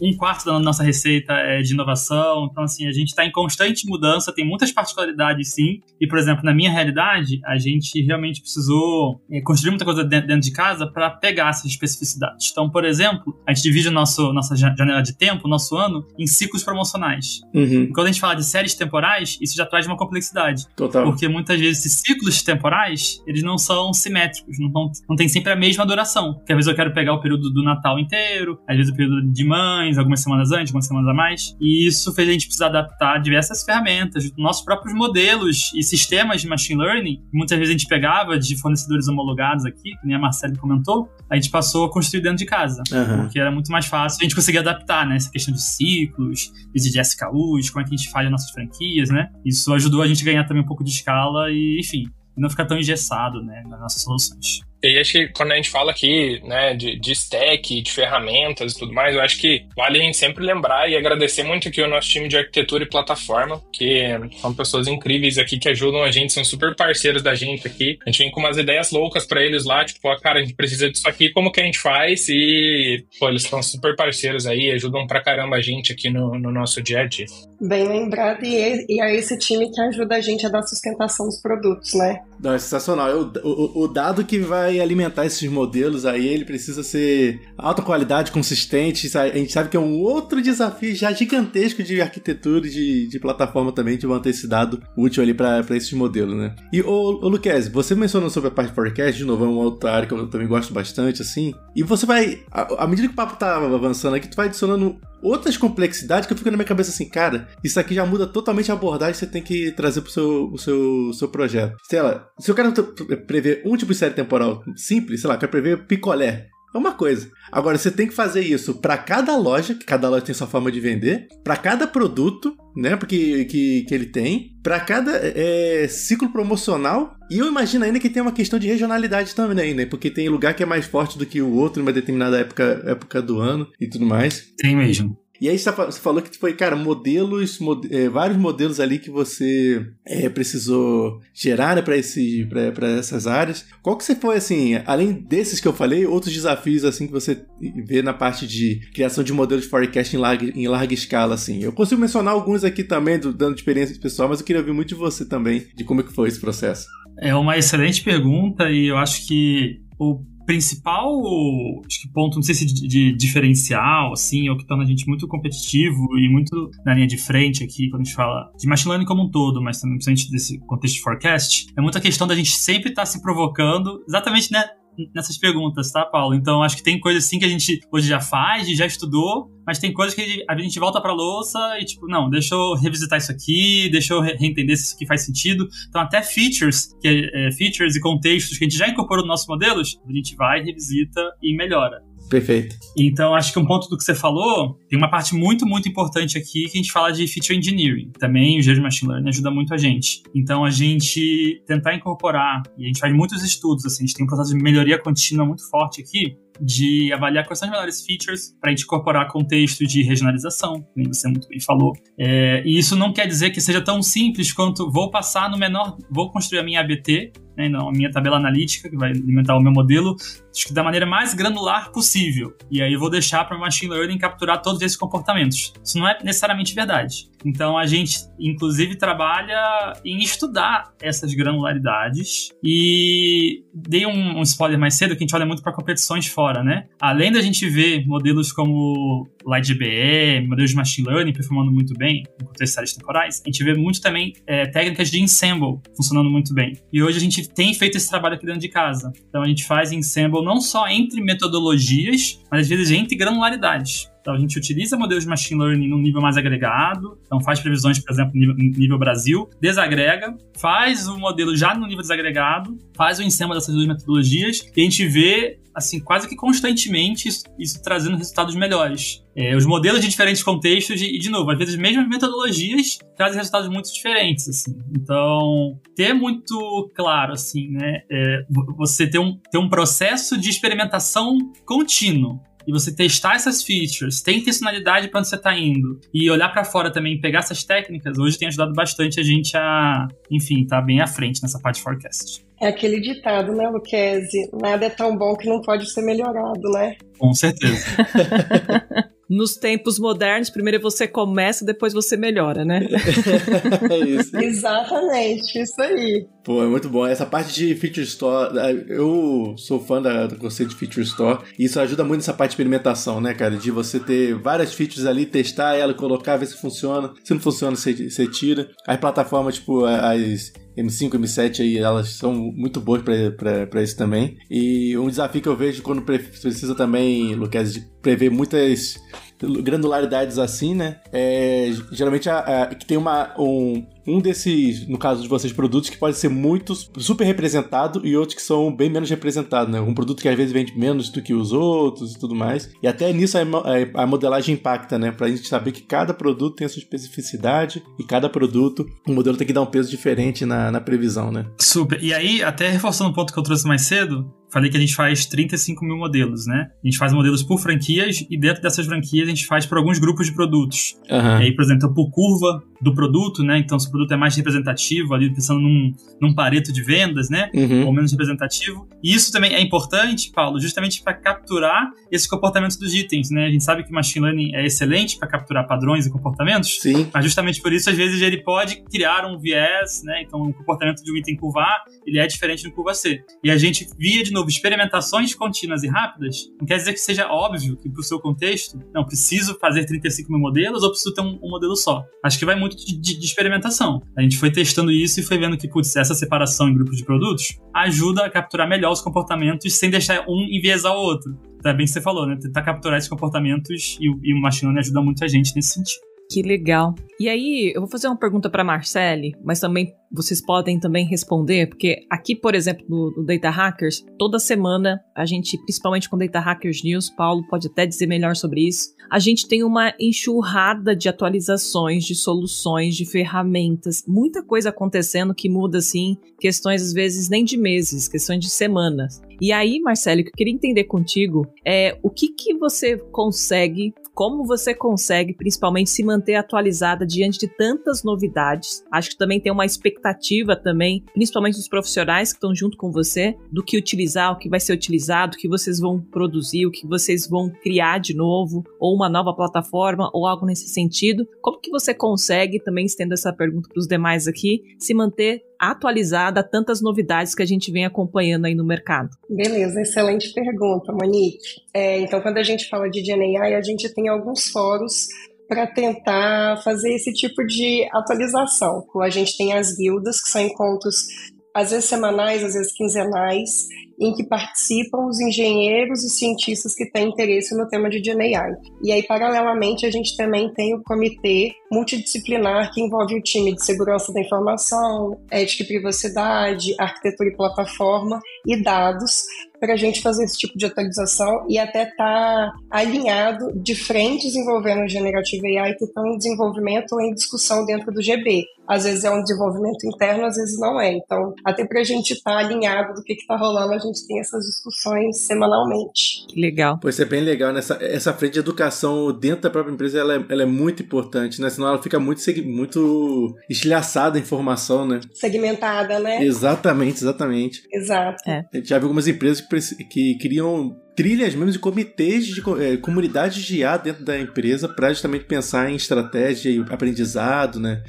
1/4 da nossa receita é de inovação, então, assim, a gente tá em constante mudança, tem muitas particularidades, sim, e, por exemplo, na minha realidade, a gente realmente precisou construir muita coisa dentro de casa para pegar essas especificidades. Então, por exemplo, a gente divide nossa janela de tempo, nosso ano, em ciclos promocionais. E quando a gente fala de séries temporais, isso já traz uma complexidade. Total. Porque muitas vezes esses ciclos temporais, eles não são simétricos, não tem sempre a mesma duração. Porque às vezes eu quero pegar o período do Natal inteiro, às vezes o período de mães, algumas semanas antes, algumas semanas a mais, e isso fez a gente precisar adaptar diversas ferramentas do nosso próprio próprios modelos e sistemas de machine learning, que muitas vezes a gente pegava de fornecedores homologados aqui, que nem a Marcele comentou, a gente passou a construir dentro de casa, porque era muito mais fácil, a gente conseguia adaptar, né, essa questão de ciclos, de SKUs, como é que a gente faz as nossas franquias, né, isso ajudou a gente a ganhar também um pouco de escala e, enfim, não ficar tão engessado, né, nas nossas soluções. E acho que quando a gente fala aqui, né, de stack, de ferramentas e tudo mais, eu acho que vale a gente sempre lembrar e agradecer muito aqui o nosso time de arquitetura e plataforma, que são pessoas incríveis aqui que ajudam a gente, são super parceiros da gente aqui. A gente vem com umas ideias loucas pra eles lá, tipo, cara, a gente precisa disso aqui, como que a gente faz? E, pô, eles são super parceiros aí, ajudam pra caramba a gente aqui no nosso dia a dia. Bem lembrado, e é esse time que ajuda a gente a dar sustentação dos produtos, né? Não, é sensacional. O dado que vai alimentar esses modelos aí, ele precisa ser alta qualidade, consistente. A gente sabe que é um outro desafio já gigantesco de arquitetura e de plataforma também, de manter esse dado útil ali para esses modelos, né? E, ô Luquezzi, você mencionou sobre a parte de forecast, de novo, é uma outra área que eu também gosto bastante, assim. E você vai, à medida que o papo tá avançando aqui, tu vai adicionando outras complexidades que eu fico na minha cabeça assim, cara, isso aqui já muda totalmente a abordagem que você tem que trazer pro seu projeto. Sei lá, se eu quero prever um tipo de série temporal simples, sei lá, quero prever picolé, é uma coisa. Agora, você tem que fazer isso para cada loja, que cada loja tem sua forma de vender, para cada produto, né, porque que ele tem, para cada ciclo promocional, e eu imagino ainda que tem uma questão de regionalidade também, né, porque tem lugar que é mais forte do que o outro em uma determinada época do ano e tudo mais. Tem mesmo. E aí você falou que foi, cara, vários modelos ali que você precisou gerar, né, para essas áreas. Qual que você foi, assim, além desses que eu falei, outros desafios, assim, que você vê na parte de criação de modelos de forecast em larga escala, assim? Eu consigo mencionar alguns aqui também, dando experiência pessoal, mas eu queria ouvir muito de você também, de como é que foi esse processo. É uma excelente pergunta e eu acho que o principal ponto, não sei se de diferencial, assim, ou que torna a gente muito competitivo e muito na linha de frente aqui, quando a gente fala de machine learning como um todo, mas também principalmente desse contexto de forecast, é muita questão da gente sempre estar se provocando, exatamente, né, nessas perguntas, tá, Paulo? Então, acho que tem coisas assim que a gente hoje já faz, já estudou, mas tem coisas que a gente volta pra louça e, tipo, não, deixa eu revisitar isso aqui, deixa eu reentender se isso aqui faz sentido. Então, até features e contextos que a gente já incorporou nos nossos modelos, a gente vai, revisita e melhora. Perfeito. Então, acho que um ponto do que você falou, tem uma parte muito, muito importante aqui que a gente fala de feature engineering. Também o G de Machine Learning ajuda muito a gente. Então, a gente tentar incorporar, e a gente faz muitos estudos, assim, a gente tem um processo de melhoria contínua muito forte aqui, de avaliar quais são as melhores features para a gente incorporar contexto de regionalização, como você muito bem falou. E isso não quer dizer que seja tão simples quanto vou construir a minha ABT, né, não, a minha tabela analítica, que vai alimentar o meu modelo, acho que da maneira mais granular possível. E aí eu vou deixar para o Machine Learning capturar todos esses comportamentos. Isso não é necessariamente verdade. Então a gente, inclusive, trabalha em estudar essas granularidades e dei um spoiler mais cedo, que a gente olha muito para competições fora, né? Além da gente ver modelos como LightGBM, modelos de Machine Learning performando muito bem em contexto de séries temporais, a gente vê muito também técnicas de ensemble funcionando muito bem. E hoje a gente tem feito esse trabalho aqui dentro de casa. Então a gente faz ensemble não só entre metodologias, mas às vezes entre granularidades. Então, a gente utiliza modelos de machine learning num nível mais agregado, então faz previsões, por exemplo, no nível Brasil, desagrega, faz o modelo já no nível desagregado, faz o ensemble dessas duas metodologias e a gente vê, assim, quase que constantemente isso trazendo resultados melhores. Os modelos de diferentes contextos e, de novo, às vezes as mesmas metodologias trazem resultados muito diferentes, assim. Então, ter muito claro, assim, né, você ter um processo de experimentação contínuo, e você testar essas features, ter intencionalidade para onde você está indo e olhar para fora também, pegar essas técnicas, hoje tem ajudado bastante a gente a, enfim, estar bem à frente nessa parte de forecast. É aquele ditado, né, Luquezzi? Nada é tão bom que não pode ser melhorado, né? Com certeza. Nos tempos modernos, primeiro você começa, depois você melhora, né? É isso. Exatamente, isso aí. Pô, é muito bom. Essa parte de Feature Store, eu sou fã do conceito de Feature Store, e isso ajuda muito nessa parte de experimentação, né, cara? De você ter várias features ali, testar ela, colocar, ver se funciona. Se não funciona, você tira. As plataformas, tipo, as M5, M7 aí, elas são muito boas pra isso também. E um desafio que eu vejo quando precisa também, Lucas, de prever muitas granularidades assim, né? Geralmente que tem um desses, no caso de vocês, produtos que pode ser muito super representado e outros que são bem menos representados, né? Um produto que às vezes vende menos do que os outros e tudo mais. E até nisso a modelagem impacta, né? Pra gente saber que cada produto tem a sua especificidade e cada produto, o modelo tem que dar um peso diferente na previsão, né? Super. E aí, até reforçando um ponto que eu trouxe mais cedo, falei que a gente faz 35 mil modelos, né? A gente faz modelos por franquias e dentro dessas franquias a gente faz por alguns grupos de produtos. E aí, por exemplo, por curva do produto, né? Então, se o produto é mais representativo, ali pensando num pareto de vendas, né? Ou menos representativo. E isso também é importante, Paulo, justamente para capturar esse comportamento dos itens, né? A gente sabe que o Machine Learning é excelente para capturar padrões e comportamentos. Sim. Mas justamente por isso, às vezes, ele pode criar um viés, né? Então, o comportamento de um item curva A, ele é diferente do curva C. E a gente via, de novo, experimentações contínuas e rápidas, não quer dizer que seja óbvio que, para o seu contexto, não, preciso fazer 35 mil modelos ou preciso ter um modelo só. Acho que vai muito de experimentação. A gente foi testando isso e foi vendo que, putz, essa separação em grupos de produtos ajuda a capturar melhor os comportamentos sem deixar um enviesar o outro. Então, é bem que você falou, né? Tentar capturar esses comportamentos e o Machine Learning ajuda muito a gente nesse sentido. Que legal. E aí, eu vou fazer uma pergunta para Marcele, mas também vocês podem também responder, porque aqui, por exemplo, no Data Hackers, toda semana a gente, principalmente com Data Hackers News, Paulo pode até dizer melhor sobre isso, a gente tem uma enxurrada de atualizações, de soluções, de ferramentas, muita coisa acontecendo que muda, assim, questões às vezes nem de meses, questões de semanas. E aí, Marcele, o que eu queria entender contigo é o que você consegue, como você consegue, principalmente, se manter atualizada diante de tantas novidades. Acho que também tem uma expectativa também, principalmente dos profissionais que estão junto com você, do que utilizar, o que vai ser utilizado, o que vocês vão produzir, o que vocês vão criar de novo, ou uma nova plataforma, ou algo nesse sentido. Como que você consegue, também estendo essa pergunta para os demais aqui, se manter atualizada a tantas novidades que a gente vem acompanhando aí no mercado? Beleza, excelente pergunta, Monique. Então, quando a gente fala de GenAI, a gente tem alguns fóruns para tentar fazer esse tipo de atualização. A gente tem as guildas, que são encontros às vezes semanais, às vezes quinzenais, em que participam os engenheiros e cientistas que têm interesse no tema de GenAI. E aí, paralelamente, a gente também tem o comitê multidisciplinar que envolve o time de segurança da informação, ética e privacidade, arquitetura e plataforma e dados, para a gente fazer esse tipo de atualização e até estar alinhado de frentes envolvendo Generative AI que estão em desenvolvimento ou em discussão dentro do GB. Às vezes é um desenvolvimento interno, às vezes não é. Então, até para a gente estar alinhado do que está rolando, a gente tem essas discussões semanalmente. Que legal. Pois é bem legal, né? Essa frente de educação dentro da própria empresa, ela é muito importante, né? Senão ela fica muito estilhaçada a informação, né? Segmentada, né? Exatamente. Exato. A gente já viu algumas empresas que criam trilhas mesmo de comitês de comunidades de IA dentro da empresa para justamente pensar em estratégia e aprendizado, né?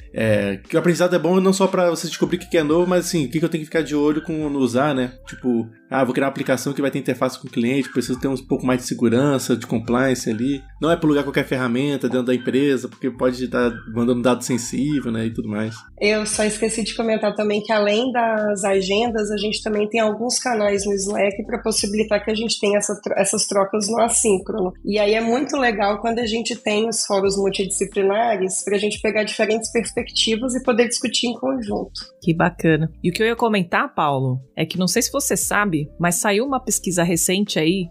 Que o aprendizado é bom não só para você descobrir o que é novo, mas assim, o que eu tenho que ficar de olho no usar, né? Tipo, vou criar uma aplicação que vai ter interface com o cliente, preciso ter um pouco mais de segurança, de compliance ali. Não é plugar qualquer ferramenta dentro da empresa, porque pode estar mandando dado sensível, né? E tudo mais. Eu só esqueci de comentar também que além das agendas, a gente também tem alguns canais no Slack para possibilitar que a gente tenha essas trocas no assíncrono. E aí é muito legal quando a gente tem os fóruns multidisciplinares para a gente pegar diferentes perspectivas e poder discutir em conjunto. Que bacana. E o que eu ia comentar, Paulo, é que não sei se você sabe, mas saiu uma pesquisa recente aí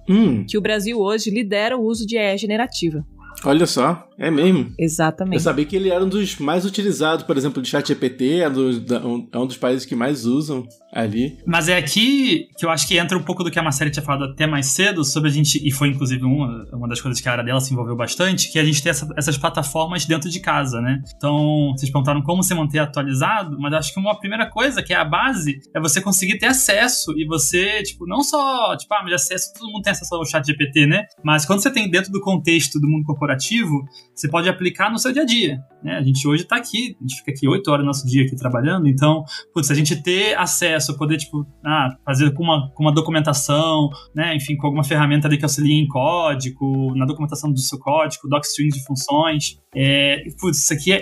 que o Brasil hoje lidera o uso de AI generativa. Olha só, é mesmo? Exatamente. Eu sabia que ele era um dos mais utilizados, por exemplo, do ChatGPT, é um dos países que mais usam ali. Mas é aqui que eu acho que entra um pouco do que a Marcele tinha falado até mais cedo, sobre a gente, e foi inclusive uma das coisas que a área dela se envolveu bastante, que a gente tem essas plataformas dentro de casa, né? Então, vocês perguntaram como se manter atualizado, mas acho que uma primeira coisa, que é a base, é você conseguir ter acesso, e você, não só, mas acesso, todo mundo tem acesso ao ChatGPT, né? Mas quando você tem dentro do contexto do mundo corporativo, você pode aplicar no seu dia a dia, né? A gente hoje tá aqui, a gente fica aqui 8 horas do nosso dia aqui trabalhando, então, se a gente ter acesso, poder, fazer com uma documentação, né? Enfim, com alguma ferramenta ali que auxilia em código, na documentação do seu código, docstrings de funções, isso aqui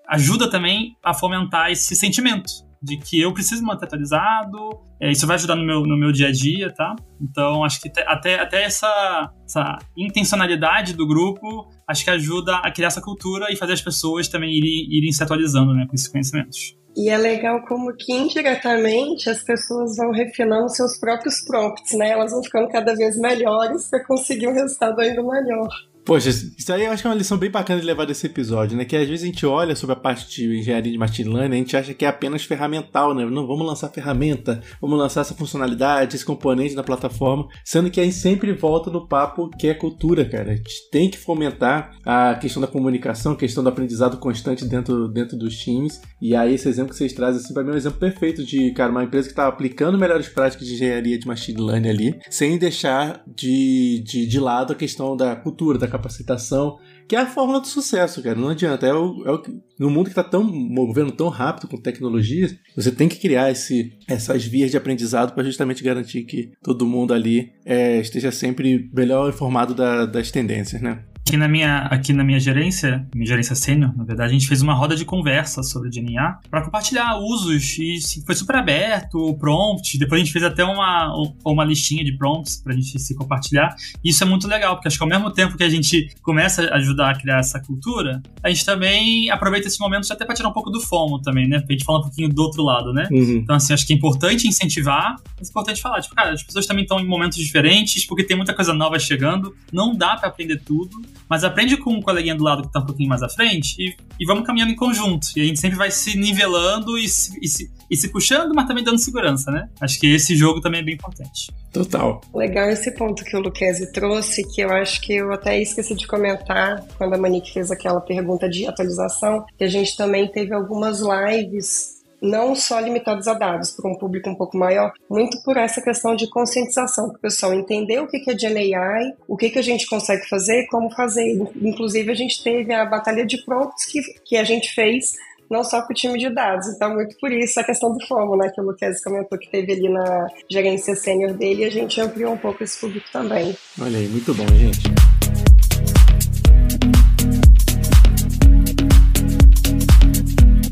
ajuda também a fomentar esse sentimento, de que eu preciso me manter atualizado, isso vai ajudar no meu dia a dia, tá? Então, acho que até essa intencionalidade do grupo, acho que ajuda a criar essa cultura e fazer as pessoas também irem se atualizando, né, com esses conhecimentos. E é legal como que indiretamente as pessoas vão refinando seus próprios prompts, né? Elas vão ficando cada vez melhores para conseguir um resultado ainda melhor. Poxa, isso aí eu acho que é uma lição bem bacana de levar desse episódio, né? Que às vezes a gente olha sobre a parte de engenharia de machine learning, a gente acha que é apenas ferramental, né? Não, vamos lançar ferramenta, vamos lançar essa funcionalidade, esse componente na plataforma, sendo que a gente sempre volta no papo que é cultura, cara. A gente tem que fomentar a questão da comunicação, a questão do aprendizado constante dentro dos times, e aí esse exemplo que vocês trazem, assim, pra mim é um exemplo perfeito de, cara, uma empresa que tá aplicando melhores práticas de engenharia de machine learning ali, sem deixar de lado a questão da cultura, da capacitação, que é a fórmula do sucesso, cara. Não adianta. No mundo que está movendo tão rápido com tecnologias, você tem que criar essas vias de aprendizado para justamente garantir que todo mundo ali esteja sempre melhor informado das tendências, né? Aqui na minha gerência sênior, na verdade, a gente fez uma roda de conversa sobre GNA para compartilhar usos e foi super aberto, o prompt, depois a gente fez até uma listinha de prompts pra gente se compartilhar, e isso é muito legal, porque acho que ao mesmo tempo que a gente começa a ajudar a criar essa cultura, a gente também aproveita esse momento até para tirar um pouco do FOMO também, né, pra gente falar um pouquinho do outro lado, né? Uhum. Então, assim, acho que é importante incentivar, mas é importante falar, tipo, cara, as pessoas também estão em momentos diferentes, porque tem muita coisa nova chegando, não dá pra aprender tudo, mas aprende com um coleguinha do lado que tá um pouquinho mais à frente e vamos caminhando em conjunto. E a gente sempre vai se nivelando e se puxando, mas também dando segurança, né? Acho que esse jogo também é bem importante. Total. Legal esse ponto que o Lucchesi trouxe, que eu acho que eu até esqueci de comentar quando a Monique fez aquela pergunta de atualização, que a gente também teve algumas lives não só limitados a dados, para um público um pouco maior, muito por essa questão de conscientização, para o pessoal entender o que é GenAI, o que a gente consegue fazer e como fazer. Inclusive, a gente teve a batalha de prompts que a gente fez não só para o time de dados. Então, muito por isso a questão do FOMO, né, que o Lucchesi comentou que teve ali na gerência sênior dele, e a gente ampliou um pouco esse público também. Olha aí, muito bom, gente.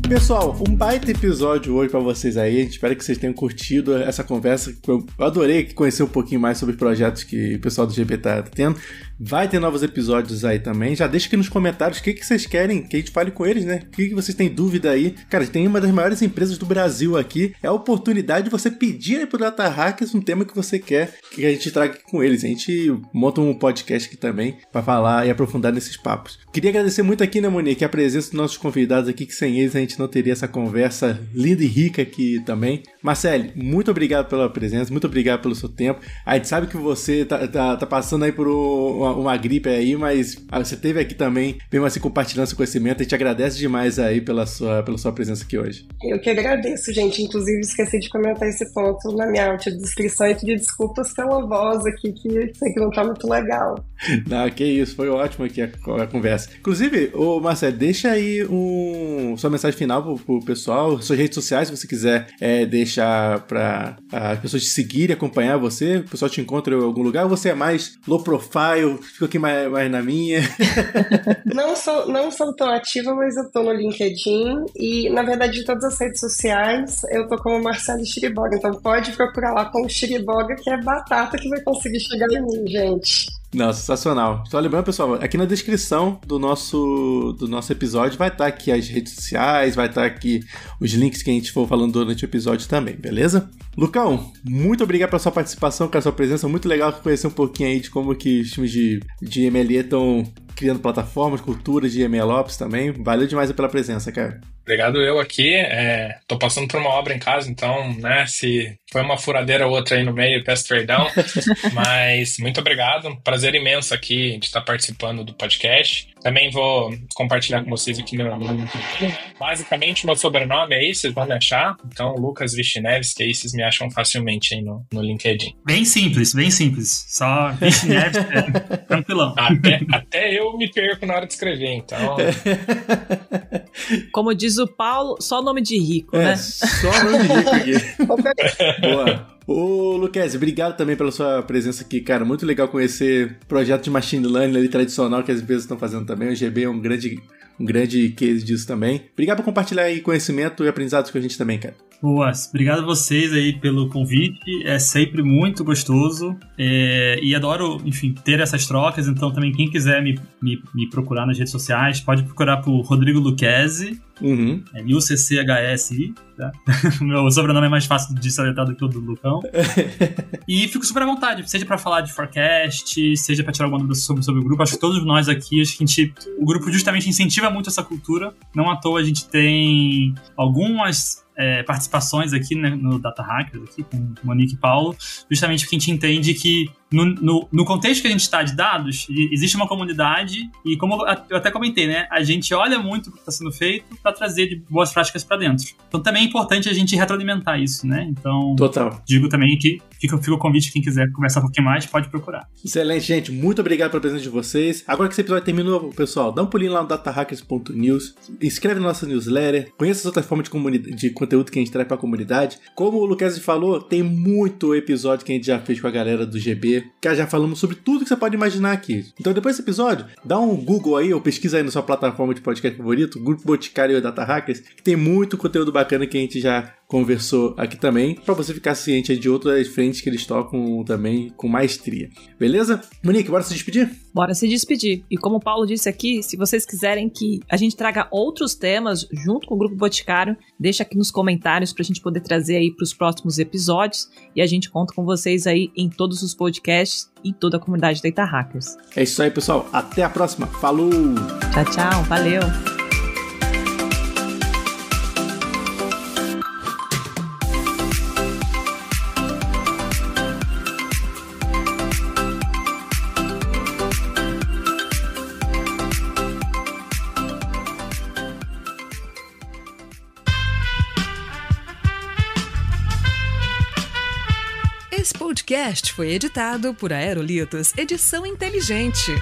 Pessoal, um baita episódio hoje pra vocês aí. A gente espera que vocês tenham curtido essa conversa. Eu adorei conhecer um pouquinho mais sobre projetos que o pessoal do GP tá tendo. Vai ter novos episódios aí também. Já deixa aqui nos comentários o que vocês querem que a gente fale com eles, né? O que vocês têm dúvida aí. Cara, tem uma das maiores empresas do Brasil aqui. É a oportunidade de você pedir aí pro Data Hackers um tema que você quer que a gente traga aqui com eles. A gente monta um podcast aqui também pra falar e aprofundar nesses papos. Queria agradecer muito aqui, né, Monique, a presença dos nossos convidados aqui, que sem eles a gente não teria essa conversa linda e rica aqui também. Marcele, muito obrigado pela presença, muito obrigado pelo seu tempo. A gente sabe que você tá passando aí por uma gripe aí, mas você esteve aqui também, mesmo assim, compartilhando seu conhecimento. A gente agradece demais aí pela sua presença aqui hoje. Eu que agradeço, gente. Inclusive, esqueci de comentar esse ponto na minha audiodescrição e pedir desculpas pela voz aqui, que sei que não tá muito legal. Não, que isso, foi ótimo aqui a conversa. Inclusive, Marcelo, deixa aí sua mensagem final pro pessoal, suas redes sociais, se você quiser deixar para as pessoas te seguirem, acompanhar você, o pessoal te encontra em algum lugar, ou você é mais low profile, fica aqui mais na minha? Não sou tão ativa, mas eu tô no LinkedIn e, na verdade, de todas as redes sociais, eu tô como Marcelo Chiriboga, então pode procurar lá como Chiriboga, que é batata que vai conseguir chegar em mim, gente. Não, sensacional. Só lembrando, pessoal, aqui na descrição do nosso episódio vai estar aqui as redes sociais, vai estar aqui os links que a gente for falando durante o episódio também, beleza? Lucão, muito obrigado pela sua participação, pela sua presença, muito legal conhecer um pouquinho aí de como que os times de MLE estão criando plataformas, cultura de MLOps também. Valeu demais pela presença, cara. Obrigado eu aqui. Tô passando por uma obra em casa, então, né, se foi uma furadeira ou outra aí no meio, peço perdão. Mas muito obrigado. Um prazer imenso aqui de estar participando do podcast. Também vou compartilhar com vocês aqui meu nome. Basicamente, meu sobrenome é esse, vocês vão me achar. Então, Lucas Vichneves, que aí vocês me acham facilmente aí no LinkedIn. Bem simples. Só Vichneves, tranquilão. Até eu me perco na hora de escrever, então... Como diz o Paulo, só nome de rico, né? Só nome de rico aqui. Boa. Ô, Lucchesi, obrigado também pela sua presença aqui, cara. Muito legal conhecer projeto de machine learning ali tradicional que as empresas estão fazendo também. O GB é um grande case disso também. Obrigado por compartilhar aí conhecimento e aprendizados com a gente também, cara. Boa, obrigado a vocês aí pelo convite, é sempre muito gostoso e adoro, enfim, ter essas trocas, então também quem quiser me procurar nas redes sociais, pode procurar por Rodrigo Lucchesi, é LUCCHSI, tá? Meu sobrenome é mais fácil de soletrar do que o do Lucão. E fico super à vontade, seja pra falar de forecast, seja pra tirar alguma dúvida sobre o grupo. Acho que todos nós aqui, o grupo justamente incentiva muito essa cultura. Não à toa a gente tem algumas participações aqui, né, no Data Hackers, aqui, com Monique e Paulo, justamente porque a gente entende que no contexto que a gente está de dados, existe uma comunidade e, como eu até comentei, né, a gente olha muito o que está sendo feito para trazer de boas práticas para dentro. Então também é importante a gente retroalimentar isso, né? Então, total. Digo também que fica o convite, quem quiser conversar um pouquinho mais, pode procurar. Excelente, gente. Muito obrigado pela presença de vocês. Agora que esse episódio terminou, pessoal, dá um pulinho lá no datahackers.news, inscreve na nossa newsletter, conheça as outras formas de conteúdo que a gente traz para a comunidade. Como o Lucchesi falou, tem muito episódio que a gente já fez com a galera do GB, que já falamos sobre tudo que você pode imaginar aqui. Então, depois desse episódio, dá um Google aí, ou pesquisa aí na sua plataforma de podcast favorito, Grupo Boticário e Data Hackers, que tem muito conteúdo bacana que a gente já conversou aqui também, para você ficar ciente aí de outras frentes que eles tocam também com maestria. Beleza? Monique, bora se despedir? Bora se despedir. E como o Paulo disse aqui, se vocês quiserem que a gente traga outros temas junto com o Grupo Boticário, deixa aqui nos comentários pra gente poder trazer aí pros próximos episódios, e a gente conta com vocês aí em todos os podcasts e toda a comunidade Data Hackers. É isso aí, pessoal. Até a próxima. Falou! Tchau, tchau. Valeu! Esse podcast foi editado por Aerolitos Edição Inteligente.